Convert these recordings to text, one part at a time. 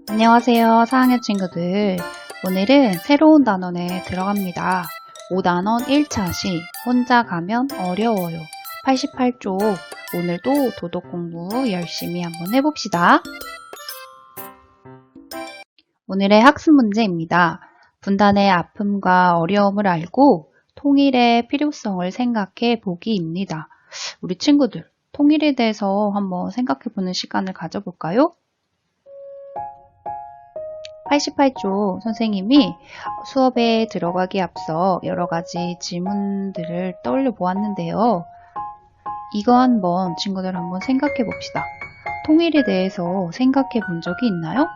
안녕하세요, 4학년 친구들. 오늘은 새로운 단원에 들어갑니다. 5단원 1차 시 혼자 가면 어려워요. 88쪽. 오늘도 도덕 공부 열심히 한번 해봅시다. 오늘의 학습 문제입니다. 분단의 아픔과 어려움을 알고 통일의 필요성을 생각해 보기입니다. 우리 친구들, 통일에 대해서 한번 생각해 보는 시간을 가져볼까요? 88쪽 선생님이 수업에 들어가기 앞서 여러 가지 질문들을 떠올려 보았는데요. 이거 한번 친구들 한번 생각해 봅시다. 통일에 대해서 생각해 본 적이 있나요?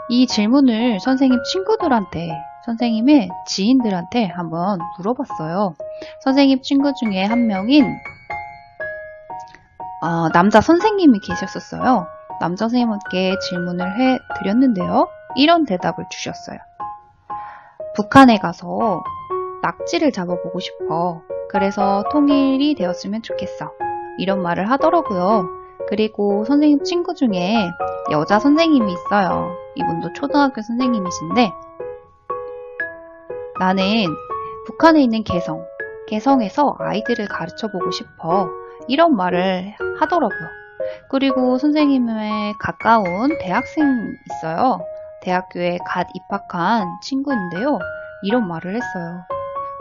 이 질문을 선생님 친구들한테, 선생님의 지인들한테 한번 물어봤어요. 선생님 친구 중에 한 명인 남자 선생님이 계셨었어요. 남자 선생님께 질문을 해드렸는데요. 이런 대답을 주셨어요. 북한에 가서 낙지를 잡아보고 싶어. 그래서 통일이 되었으면 좋겠어. 이런 말을 하더라고요. 그리고 선생님 친구 중에 여자 선생님이 있어요. 이분도 초등학교 선생님이신데 나는 북한에 있는 개성에서 아이들을 가르쳐보고 싶어. 이런 말을 하더라고요. 그리고 선생님의 가까운 대학생 있어요. 대학교에 갓 입학한 친구인데요. 이런 말을 했어요.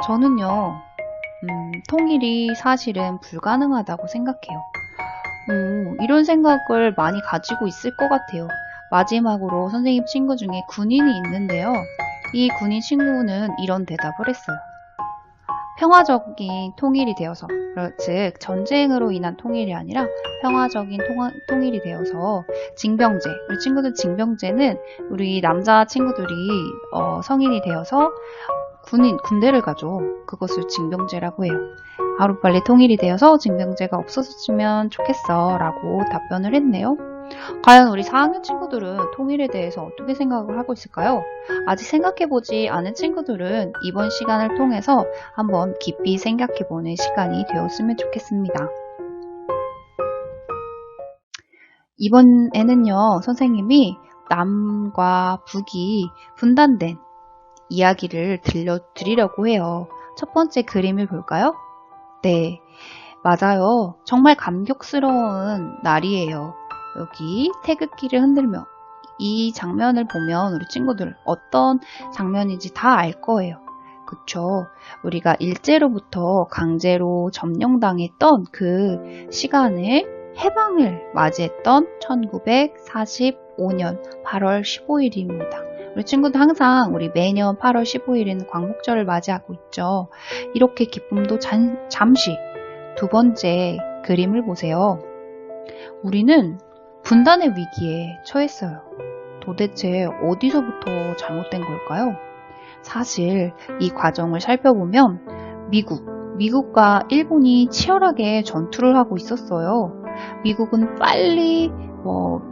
저는요, 통일이 사실은 불가능하다고 생각해요. 이런 생각을 많이 가지고 있을 것 같아요. 마지막으로 선생님 친구 중에 군인이 있는데요. 이 군인 친구는 이런 대답을 했어요. 평화적인 통일이 되어서, 즉 전쟁으로 인한 통일이 아니라 평화적인 통일이 되어서 징병제, 우리 친구들 징병제는 우리 남자 친구들이 성인이 되어서 군대를 가죠. 그것을 징병제라고 해요. 하루빨리 통일이 되어서 징병제가 없어졌으면 좋겠어 라고 답변을 했네요. 과연 우리 4학년 친구들은 통일에 대해서 어떻게 생각을 하고 있을까요? 아직 생각해보지 않은 친구들은 이번 시간을 통해서 한번 깊이 생각해보는 시간이 되었으면 좋겠습니다. 이번에는요, 선생님이 남과 북이 분단된 이야기를 들려드리려고 해요. 첫 번째 그림을 볼까요? 네, 맞아요. 정말 감격스러운 날이에요. 여기 태극기를 흔들며 이 장면을 보면 우리 친구들 어떤 장면인지 다 알 거예요. 그쵸? 우리가 일제로부터 강제로 점령당했던 그 시간을 해방을 맞이했던 1945년 8월 15일입니다. 우리 친구들 항상 우리 매년 8월 15일에는 광복절을 맞이하고 있죠. 이렇게 기쁨도 잠시. 두 번째 그림을 보세요. 우리는 분단의 위기에 처했어요. 도대체 어디서부터 잘못된 걸까요? 사실 이 과정을 살펴보면 미국과 일본이 치열하게 전투를 하고 있었어요. 미국은 빨리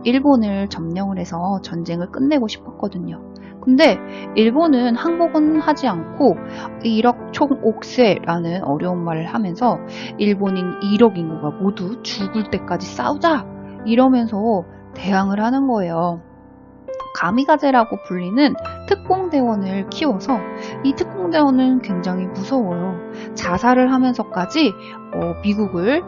일본을 점령을 해서 전쟁을 끝내고 싶었거든요. 근데 일본은 항복은 하지 않고 일억총옥쇄라는 어려운 말을 하면서 일본인 1억 인구가 모두 죽을 때까지 싸우자! 이러면서 대항을 하는 거예요. 가미가제라고 불리는 특공대원을 키워서 이 특공대원은 굉장히 무서워요. 자살을 하면서까지 미국을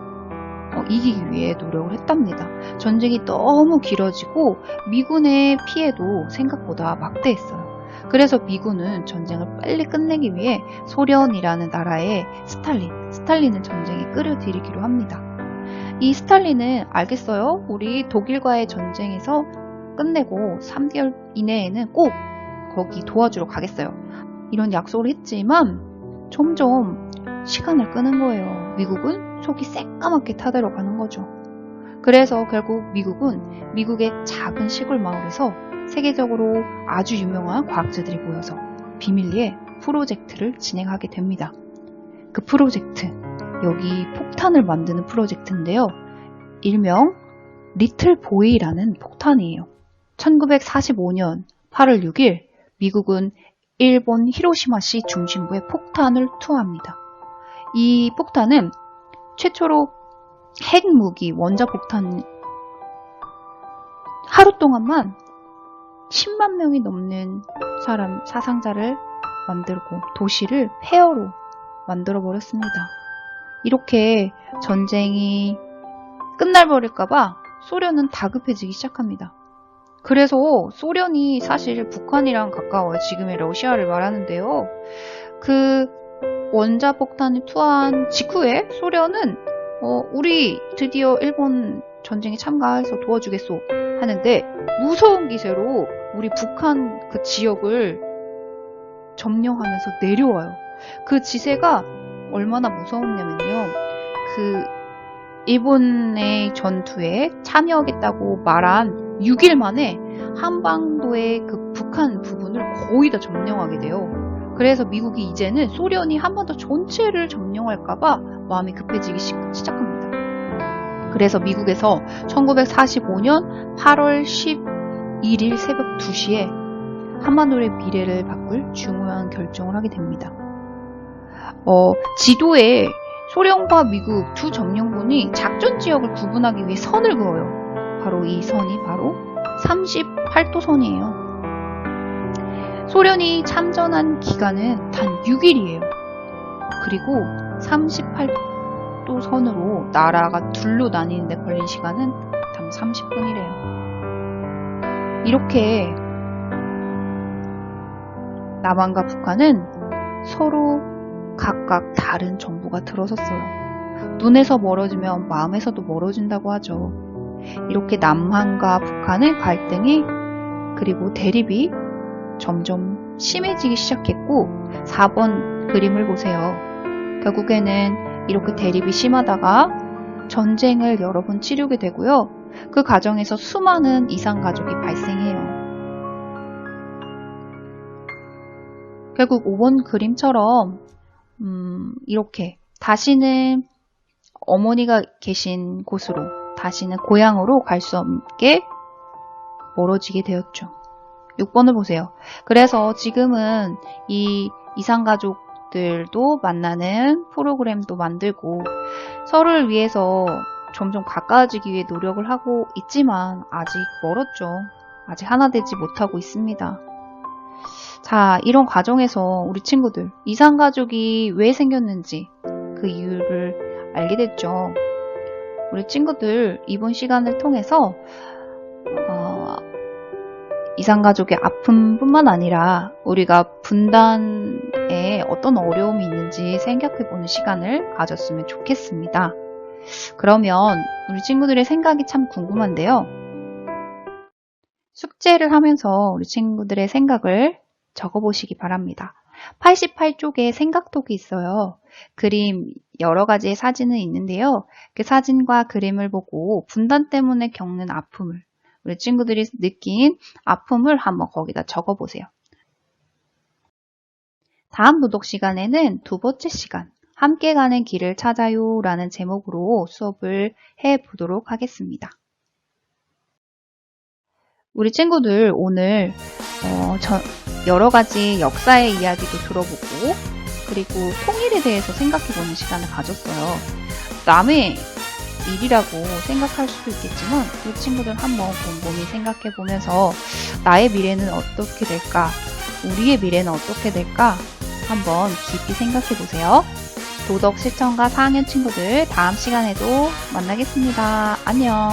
이기기 위해 노력을 했답니다. 전쟁이 너무 길어지고 미군의 피해도 생각보다 막대했어요. 그래서 미군은 전쟁을 빨리 끝내기 위해 소련이라는 나라의 스탈린을 전쟁에 끌어들이기로 합니다. 이 스탈린은 알겠어요. 우리 독일과의 전쟁에서 끝내고 3개월 이내에는 꼭 거기 도와주러 가겠어요. 이런 약속을 했지만 점점 시간을 끄는 거예요. 미국은 속이 새까맣게 타들어가는 거죠. 그래서 결국 미국은 미국의 작은 시골 마을에서 세계적으로 아주 유명한 과학자들이 모여서 비밀리에 프로젝트를 진행하게 됩니다. 그 프로젝트, 여기 폭탄을 만드는 프로젝트인데요. 일명 리틀 보이라는 폭탄이에요. 1945년 8월 6일 미국은 일본 히로시마시 중심부에 폭탄을 투하합니다. 이 폭탄은 최초로 핵무기 원자폭탄 하루 동안만 10만 명이 넘는 사상자를 만들고 도시를 폐허로 만들어 버렸습니다. 이렇게 전쟁이 끝날버릴까봐 소련은 다급해지기 시작합니다. 그래서 소련이 사실 북한이랑 가까워요. 지금의 러시아를 말하는데요. 그 원자폭탄을 투하한 직후에 소련은 우리 드디어 일본 전쟁에 참가해서 도와주겠소 하는데 무서운 기세로 우리 북한 그 지역을 점령하면서 내려와요. 그 지세가 얼마나 무서웠냐면요. 그 일본의 전투에 참여하겠다고 말한 6일 만에 한반도의 그 북한 부분을 거의 다 점령하게 돼요. 그래서 미국이 이제는 소련이 한반도 전체를 점령할까봐 마음이 급해지기 시작합니다. 그래서 미국에서 1945년 8월 11일 새벽 2시에 한반도의 미래를 바꿀 중요한 결정을 하게 됩니다. 지도에 소련과 미국 두 점령군이 작전 지역을 구분하기 위해 선을 그어요. 바로 이 선이 바로 38도 선이에요. 소련이 참전한 기간은 단 6일이에요. 그리고 38도 선으로 나라가 둘로 나뉘는데 걸린 시간은 단 30분이래요. 이렇게 남한과 북한은 서로 각각 다른 정보가 들어섰어요. 눈에서 멀어지면 마음에서도 멀어진다고 하죠. 이렇게 남한과 북한의 갈등이 그리고 대립이 점점 심해지기 시작했고 4번 그림을 보세요. 결국에는 이렇게 대립이 심하다가 전쟁을 여러 번 치르게 되고요. 그 과정에서 수많은 이산가족이 발생해요. 결국 5번 그림처럼 이렇게 다시는 어머니가 계신 곳으로 다시는 고향으로 갈 수 없게 멀어지게 되었죠. 6번을 보세요. 그래서 지금은 이 이산가족들도 만나는 프로그램도 만들고 서로를 위해서 점점 가까워지기 위해 노력을 하고 있지만 아직 멀었죠. 아직 하나 되지 못하고 있습니다. 자, 이런 과정에서 우리 친구들 이산가족이 왜 생겼는지 그 이유를 알게 됐죠. 우리 친구들 이번 시간을 통해서 이산가족의 아픔뿐만 아니라 우리가 분단에 어떤 어려움이 있는지 생각해보는 시간을 가졌으면 좋겠습니다. 그러면 우리 친구들의 생각이 참 궁금한데요. 숙제를 하면서 우리 친구들의 생각을 적어보시기 바랍니다. 88쪽에 생각톡이 있어요. 그림 여러 가지의 사진은 있는데요. 그 사진과 그림을 보고 분단 때문에 겪는 아픔을 우리 친구들이 느낀 아픔을 한번 거기다 적어보세요. 다음 도덕 시간에는 두 번째 시간 함께 가는 길을 찾아요 라는 제목으로 수업을 해보도록 하겠습니다. 우리 친구들 오늘 여러 가지 역사의 이야기도 들어보고 그리고 통일에 대해서 생각해보는 시간을 가졌어요. 남의 일이라고 생각할 수도 있겠지만 우리 친구들 한번 곰곰이 생각해보면서 나의 미래는 어떻게 될까? 우리의 미래는 어떻게 될까? 한번 깊이 생각해보세요. 도덕 실천과 4학년 친구들 다음 시간에도 만나겠습니다. 안녕.